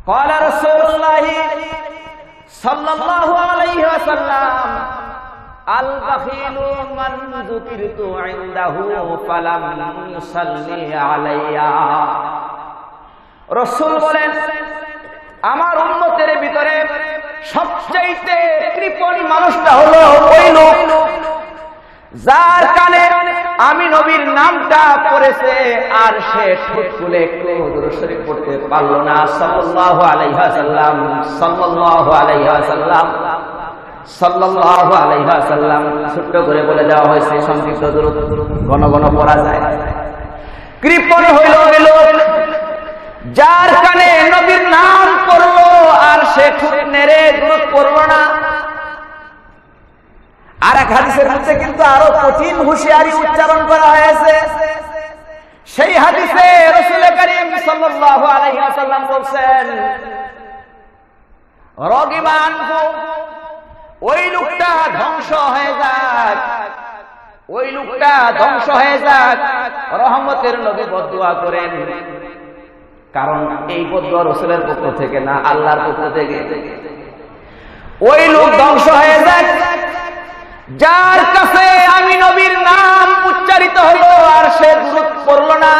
ক্বালা রাসূলুল্লাহ সাল্লাল্লাহু আলাইহি ওয়াসাল্লাম আল বাখিলু মান যুকিরতু ইনদাহু ফালাম ইউসাল্লি আলাইয়া। রাসূল বলেন, আমার উম্মতের ভিতরে সবচেয়ে কৃপণ মানুষটা হলো ওই লোক যার কানে আমি নবীর নামটা পড়েছে আর সে ঠোঁট খুলে একটু দুরূদ শরীফ পড়তে পারল না। সাল্লাল্লাহু আলাইহি ওয়াসাল্লাম, সাল্লাল্লাহু আলাইহি ওয়াসাল্লাম, সাল্লাল্লাহু আলাইহি ওয়াসাল্লাম। ছোট্ট করে বলে দেওয়া হয়েছে, সংক্ষিপ্ত দুরূদ ঘন ঘন পড়া যায়। কৃপণ হইল ওই লোক যার কানে নবীর নাম পড়লো আর সে ঠোঁট নেড়ে দুরূদ পড়ল না। আর এক হাদিসের মধ্যে কিন্তু আরো কঠিন হুঁশিয়ারি উচ্চারণ করা হয়েছে। সেই হাদিসে রাসূল করিম সাল্লাল্লাহু আলাইহি ওয়াসাল্লাম বলেন, রগিবান ওই লোকটা ধ্বংস হয়ে যাক, ওই লোকটা ধ্বংস হয়ে যাক। রহমতের নবী বদদুয়া করেন, কারণ এই বদদুয়া রাসূলের পক্ষ থেকে না, আল্লাহর পক্ষ থেকে। ওই লোক ধ্বংস হয়ে যাক যার কাছে আমি নবীর নাম উচ্চারিত হলো আর সে দুরূদ পড়ল না।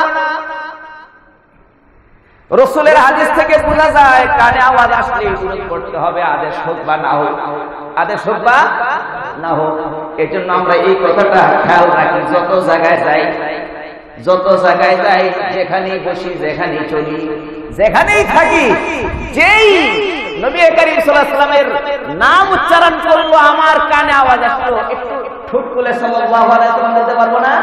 রাসূলের হাদিস থেকে বোঝা যায় কানে আওয়াজ আসলে দুরূদ পড়তে হবে, আদেশ হোক বা না হোক, আদেশ হোক বা না হোক। এজন্য আমরা এই কথাটা খেয়াল রাখি, যত জায়গায় যাই, যত জায়গায় যাই, যেখানেই বসি, যেখানেই চলি, যেখানেই থাকি, যেই নবী করিম সাল্লাল্লাহু আলাইহি ওয়াসাল্লামের নাম উচ্চারণ করলো আমার কানে আওয়াজ আসলো, একটু ঠোঁট খুলে সাল্লাল্লাহু আলাইহি ওয়াসাল্লাম বলতে পারবো না?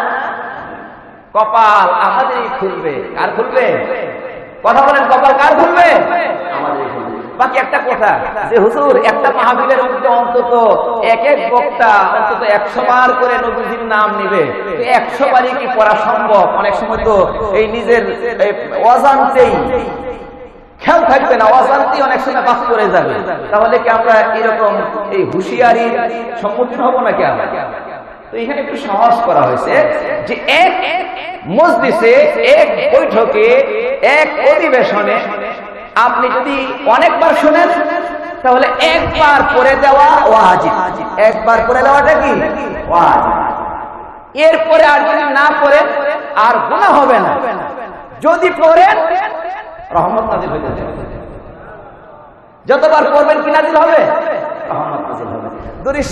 কপাল আমাদেরই খুলবে। কার খুলবে? কথা বলেন, কপাল কার খুলবে? আমাদেরই খুলবে। বাকি একটা কথা যে হুজুর একটা মাহফিলের মধ্যে অন্তত এক এক বক্তা অন্তত 100 বার করে নবীজির নাম নেবে, তো 100 বারই কি পড়া সম্ভব? অনেক সময় তো এই নিজের অজান্তেই খেয়াল থাকবে না, অজান্তি অনেক সময় বাস করে যাবে। তাহলে কি আমরা এরকম এই হুঁশিয়ারি সম্মুখীন হব নাকি? আমরা তো এখানে একটু সহজ করা হয়েছে যে এক মজলিসে, এক বৈঠকে, এক অধিবেশনে আপনি যদি অনেকবার শুনেন তাহলে একবার পড়ে দেওয়া ওয়াজিব। একবার পড়ে দেওয়াটা কি ওয়াজিব। এরপরে আর যদি না পড়েন আর গুনাহ হবে না, যদি পড়েন রহমত নাযিল হয়ে যাবে। যতবার পড়বেন কি নাযিল হবে? রহমত নাযিল হবে। দুরূদ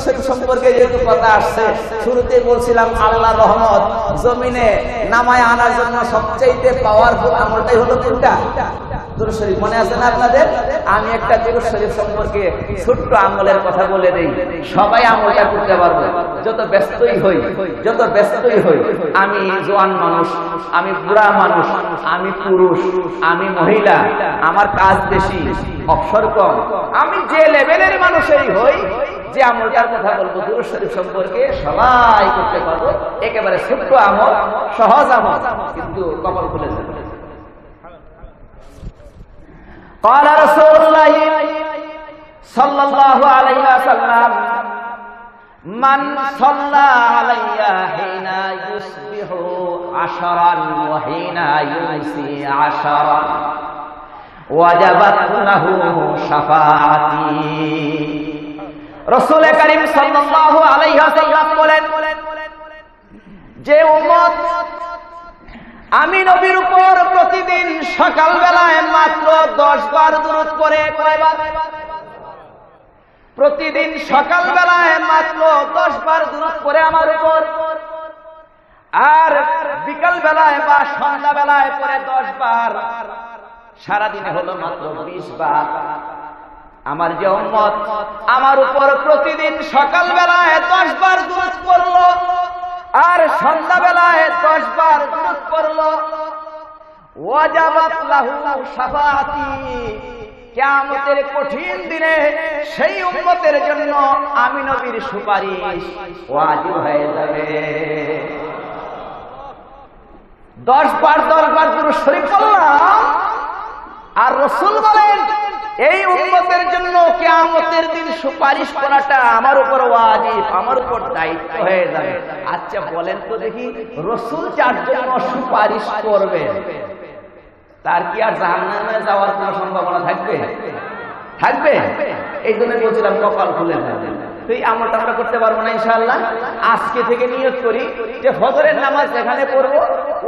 শরীফ সম্পর্কে যেহেতু কথা আসছে, শুরুতেই বলছিলাম আল্লাহর রহমত জমিনে নামায় আনার জন্য সবচেয়ে পাওয়ারফুল আমলটাই হলো কোনটা? দুরূদ শরীফ। মনে আছে না আপনাদের? আমি একটা দুরূদ শরীফ সম্পর্কে ছোট্ট আমলের কথা বলে দেই, সবাই আমলটা করতে পারবে। যত ব্যস্তই হই, যত ব্যস্তই হই, আমি জওয়ান মানুষ, আমি বুড়া মানুষ, আমি পুরুষ, আমি মহিলা, আমার কাজ বেশি, অবসর কম, আমি যে লেভেলের মানুষই হই, যে আমলটার কথা বলবো দুরূদ শরীফ সম্পর্কে সবাই করতে পারবো। একেবারে ছোট্ট আমল, সহজ আমল, কিন্তু কপাল খুলে যাবে। قال رسول الله صلى الله عليه وسلم من صلى علي حين يصبح 10 وحين يمسي 10 وجبت له شفاعتي। রাসূল করিম সাল্লাল্লাহু আলাইহি ওয়াসাল্লাম বলেন, যে উম্মত আমি নবীর উপর প্রতিদিন সকালবেলায় মাত্র 10 বার দুরূদ পড়ে, কয়বার? প্রতিদিন সকালবেলায় মাত্র 10 বার দুরূদ পড়ে আমার উপর, আর বিকাল বেলায় বা সন্ধ্যা বেলায় পড়ে 10 বার, সারাদিনে হলো মাত্র 20 বার। আমার যে উম্মত আমার উপর প্রতিদিন সকালবেলায় 10 বার দুরূদ পড়লো আর সন্ধ্যাবেলায় 10 বার দুরূদ পড়লো, ওয়াজাবাত লাহু শাফাআতি, কিয়ামতের কঠিন দিনে সেই উম্মতের জন্য আমি নবীর সুপারিশ ওয়াজিব হয়ে যাবে। 10 বার দুরূদ শরীফ পড়লাম, আর রাসূল বলেন এই উম্মতের জন্য কিয়ামতের দিন সুপারিশ করাটা আমার উপর ওয়াজিব, আমার উপর দায়িত্ব হয়ে যাবে। আচ্ছা বলেন তো দেখি, রাসূল যার জন্য সুপারিশ করবেন তার কি আর জাহান্নামে যাওয়ার কোনো সম্ভাবনা থাকবে? থাকবে। এই জন্য বলছিলাম কপাল খুলে যাবে। তো এই আমলটা আমরা করতে পারবো না ইনশাআল্লাহ। আজকে থেকে নিয়ত করি যে ফজরের নামাজ যেখানে পড়বো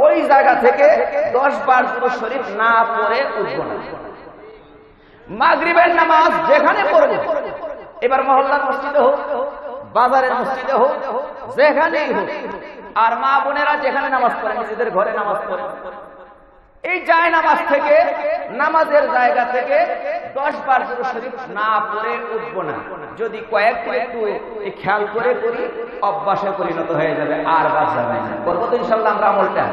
ওই জায়গা থেকে 10 বার দুরূদ শরীফ না পড়ে উঠবো না। মাগরিবের নামাজ যেখানে পড়বো, এবার মহল্লার মসজিদে হোক, বাজারের মসজিদে হোক, যেখানেই হোক, আর মা বোনেরা যেখানে নামাজ পড়ে নিজেদের ঘরে নামাজ পড়ে, এই যায় নামাজ থেকে, নামাজের জায়গা থেকে 10 বার দুরূদ শরীফ না পড়ে উঠবো না। যদি কয়েকদিন একটু খেয়াল করে করি অভ্যাসে পরিণত হয়ে যাবে, আর বাদ যাবে না। করবো তো ইনশাআল্লাহ আমরা আমলটা।